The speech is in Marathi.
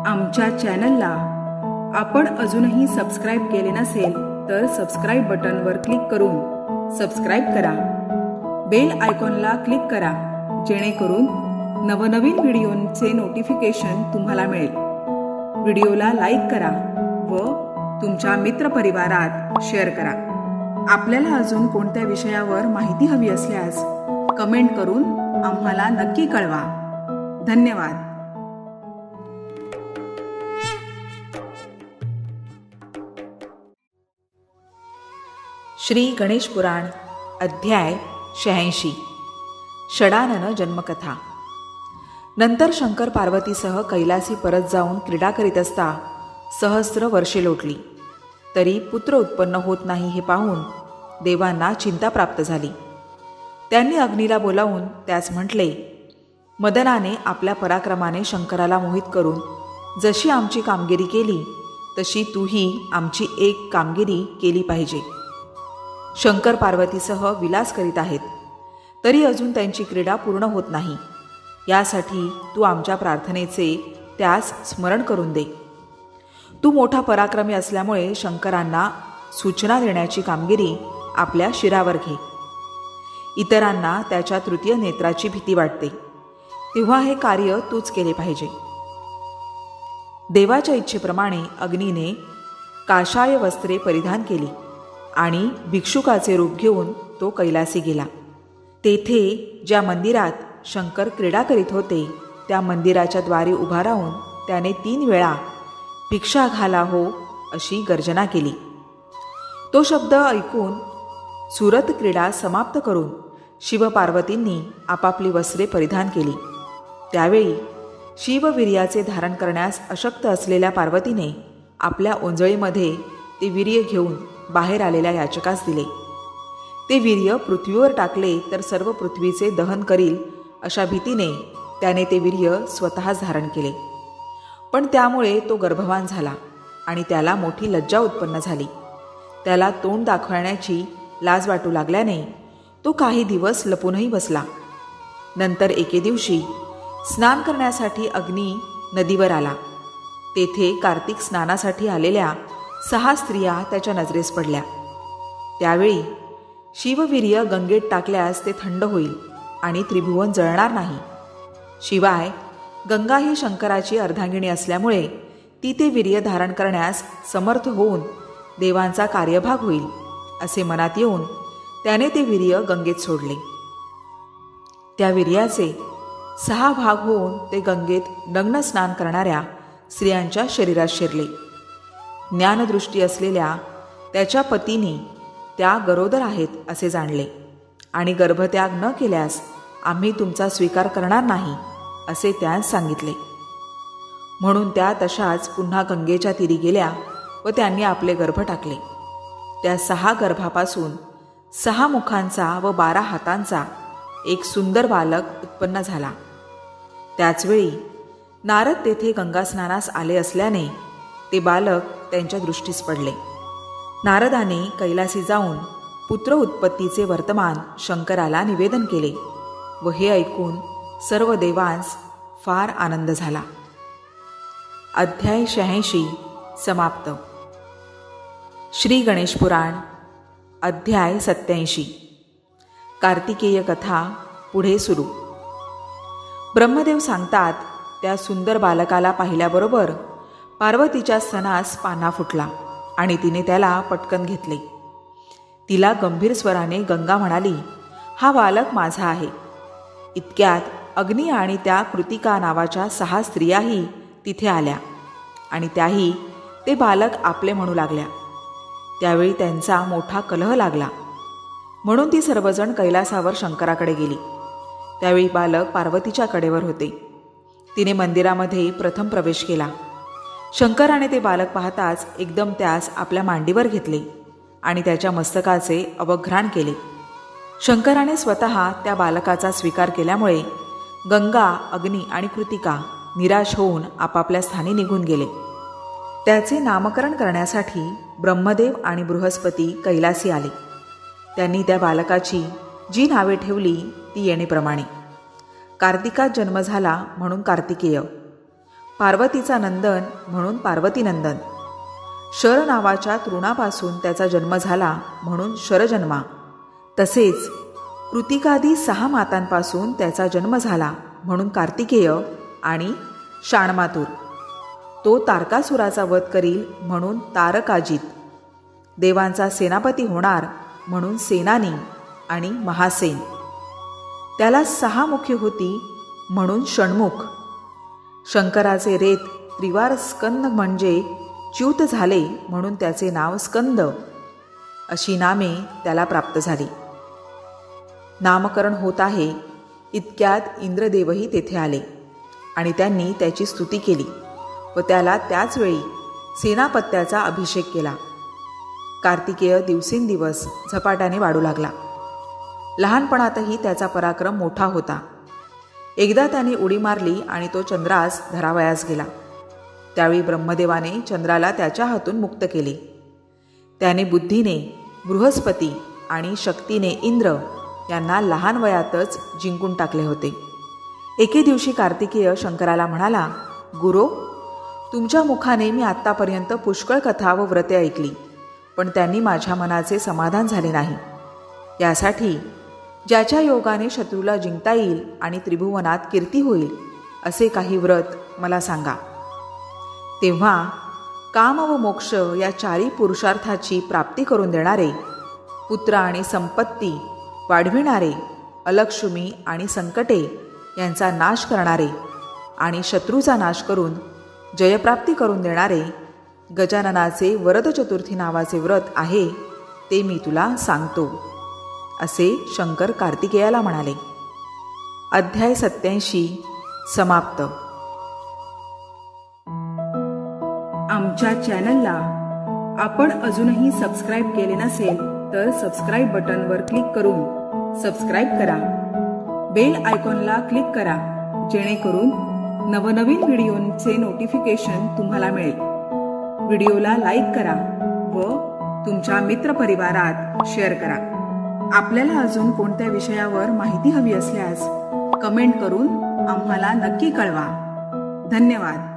आमच्या चॅनलला आपण अजूनही सबस्क्राईब केले नसेल तर सबस्क्राईब बटनवर क्लिक करून सबस्क्राईब करा. बेल आयकॉनला क्लिक करा जेणेकरून नवनवीन व्हिडिओंचे नोटिफिकेशन तुम्हाला मिळेल. व्हिडिओला लाईक करा व तुमच्या मित्रपरिवारात शेअर करा. आपल्याला अजून कोणत्या विषयावर माहिती हवी असल्यास कमेंट करून आम्हाला नक्की कळवा. धन्यवाद. श्री गणेश पुराण अध्याय 86 षडानन जन्मकथा. नंतर शंकर पार्वतीसह कैलासी परत जाऊन क्रीडा करीत असता सहस्र वर्षे लोटली तरी पुत्र उत्पन्न होत नाही हे पाहून देवांना चिंता प्राप्त झाली. त्यांनी अग्नीला बोलावून त्यास म्हटले, मदनाने आपल्या पराक्रमाने शंकराला मोहित करून जशी आमची कामगिरी केली तशी तूही आमची एक कामगिरी केली पाहिजे. शंकर पार्वतीसह विलास करीत आहेत तरी अजून त्यांची क्रीडा पूर्ण होत नाही. यासाठी तू आमच्या प्रार्थनेचे त्यास स्मरण करून दे. तू मोठा पराक्रमी असल्यामुळे शंकरांना सूचना देण्याची कामगिरी आपल्या शिरावर घे. इतरांना त्याच्या तृतीय नेत्राची भीती वाटते तेव्हा हे कार्य तूच केले पाहिजे. देवाच्या इच्छेप्रमाणे अग्नीने काशाय वस्त्रे परिधान केली आणि भिक्षुकाचे रूप घेऊन तो कैलासी गेला. तेथे ज्या मंदिरात शंकर क्रीडा करीत होते त्या मंदिराच्या द्वारी उभा राहून त्याने 3 वेळा भिक्षा घाला हो अशी गर्जना केली. तो शब्द ऐकून सुरत क्रीडा समाप्त करून शिवपार्वतींनी आपापली वस्त्रे परिधान केली. त्यावेळी शिववीर्याचे धारण करण्यास अशक्त असलेल्या पार्वतीने आपल्या ओंजळीमध्ये ते वीर्य घेऊन बाहेर आलेल्या याचकास दिले. ते वीर्य पृथ्वीवर टाकले तर सर्व पृथ्वीचे दहन करील अशा भीतीने त्याने ते वीर्य स्वतःच धारण केले. पण त्यामुळे तो गर्भवान झाला आणि त्याला मोठी लज्जा उत्पन्न झाली. त्याला तोंड दाखवण्याची लाज वाटू लागल्याने तो काही दिवस लपूनही बसला. नंतर एके दिवशी स्नान करण्यासाठी अग्नी नदीवर आला. तेथे कार्तिक स्नानासाठी आलेल्या 6 स्त्रिया त्याच्या नजरेस पडल्या. त्यावेळी शिववीर्य गंगेत टाकल्यास ते थंड होईल आणि त्रिभुवन जळणार नाही. शिवाय गंगा ही शंकराची अर्धांगिणी असल्यामुळे ती ते वीर्य धारण करण्यास समर्थ होऊन देवांचा कार्यभाग होईल असे मनात येऊन त्याने ते वीर्य गंगेत सोडले. त्या वीर्याचे 6 भाग होऊन ते गंगेत नग्न स्नान करणाऱ्या स्त्रियांच्या शरीरात शिरले. ज्ञानदृष्टी असलेल्या त्याच्या पतीने त्या गरोदर आहेत असे जाणले आणि गर्भत्याग न केल्यास आम्ही तुमचा स्वीकार करणार नाही असे त्यास सांगितले. म्हणून त्या तशाच पुन्हा गंगेच्या तीरी गेल्या व त्यांनी आपले गर्भ टाकले. त्या 6 गर्भापासून 6 मुखांचा व 12 हातांचा एक सुंदर बालक उत्पन्न झाला. त्याचवेळी नारद तेथे गंगास्नानास आले असल्याने ते बालक त्यांच्या दृष्टीस पडले. नारदाने कैलासी जाऊन पुत्र उत्पत्तीचे वर्तमान शंकराला निवेदन केले व हे ऐकून सर्व देवांस फार आनंद झाला. अध्याय 86 समाप्त. श्री गणेश पुराण अध्याय 87 कार्तिकेय कथा पुढे सुरू. ब्रह्मदेव सांगतात, त्या सुंदर बालकाला पाहिल्याबरोबर पार्वतीच्या स्तनास पाना फुटला आणि तिने त्याला पटकन घेतले. तिला गंभीर स्वराने गंगा म्हणाली, हा बालक माझा आहे. इतक्यात अग्नी आणि त्या कृतिका नावाच्या 6 स्त्रियाही तिथे आल्या आणि त्याही ते बालक आपले म्हणू लागल्या. त्यावेळी त्यांचा मोठा कलह लागला. म्हणून ती सर्वजण कैलासावर शंकराकडे गेली. त्यावेळी बालक पार्वतीच्या कडेवर होते. तिने मंदिरामध्ये प्रथम प्रवेश केला. शंकराने ते बालक पाहताच एकदम त्यास आपल्या मांडीवर घेतले आणि त्याच्या मस्तकाचे अवघ्राण केले. शंकराने स्वतः त्या बालकाचा स्वीकार केल्यामुळे गंगा, अग्नी आणि कृतिका निराश होऊन आपापल्या स्थानी निघून गेले. त्याचे नामकरण करण्यासाठी ब्रह्मदेव आणि बृहस्पती कैलासी आले. त्यांनी त्या बालकाची जी नावे ठेवली ती येणेप्रमाणे. कार्तिकात जन्म झाला म्हणून कार्तिकेय, पार्वतीचा नंदन म्हणून पार्वतीनंदन. शर नावाच्या तृणापासून त्याचा जन्म झाला म्हणून शरजन्मा. तसेच कृतिकादी 6 मातांपासून त्याचा जन्म झाला म्हणून कार्तिकेय आणि शाणमातूर. तो तारकासुराचा वध करील म्हणून तारकाजित. देवांचा सेनापती होणार म्हणून सेनानी आणि महासेन. त्याला 6 मुखे होती म्हणून षण्मुख. शंकराचे रेत त्रिवार स्कंद म्हणजे च्युत झाले म्हणून त्याचे नाव स्कंद. अशी नामे त्याला प्राप्त झाली. नामकरण होत आहे इतक्यात इंद्रदेवही तेथे आले आणि त्यांनी त्याची स्तुती केली व त्याला त्याच वेळी सेनापत्याचा अभिषेक केला. कार्तिकेय दिवसेंदिवस झपाट्याने वाढू लागला. लहानपणातही त्याचा पराक्रम मोठा होता. एकदा त्याने उडी मारली आणि तो चंद्रास धरावयास गेला. त्यावेळी ब्रह्मदेवाने चंद्राला त्याच्या हातून मुक्त केले. त्याने बुद्धीने बृहस्पती आणि शक्तीने इंद्र यांना लहान वयातच जिंकून टाकले होते. एके दिवशी कार्तिकेय शंकराला म्हणाला, गुरो, तुमच्या मुखाने मी आत्तापर्यंत पुष्कळ कथा व व्रते ऐकली, पण त्यांनी माझ्या मनाचे समाधान झाले नाही. यासाठी ज्याच्या योगाने शत्रूला जिंकता येईल आणि त्रिभुवनात कीर्ती होईल असे काही व्रत मला सांगा. तेव्हा काम व मोक्ष या 4 पुरुषार्थाची प्राप्ती करून देणारे, पुत्र आणि संपत्ती वाढविणारे, अलक्ष्मी आणि संकटे यांचा नाश करणारे आणि शत्रूचा नाश करून जयप्राप्ती करून देणारे गजाननाचे वरद चतुर्थी नावाचे व्रत आहे ते मी तुला सांगतो, असे शंकर कार्तिकेयाला म्हणाले. अध्याय 87 समाप्त. आमच्या चॅनलला आपण अजूनही सबस्क्राईब केले नसेल तर सबस्क्राईब बटनवर क्लिक करून सबस्क्राईब करा. बेल आयकॉनला क्लिक करा जेणेकरून नवनवीन व्हिडिओचे नोटिफिकेशन तुम्हाला मिळेल. व्हिडिओला लाईक करा व तुमच्या मित्रपरिवारात शेअर करा. आपल्याला अजून कोणत्या विषयावर माहिती हवी असल्यास कमेंट करून आम्हाला नक्की कळवा. धन्यवाद.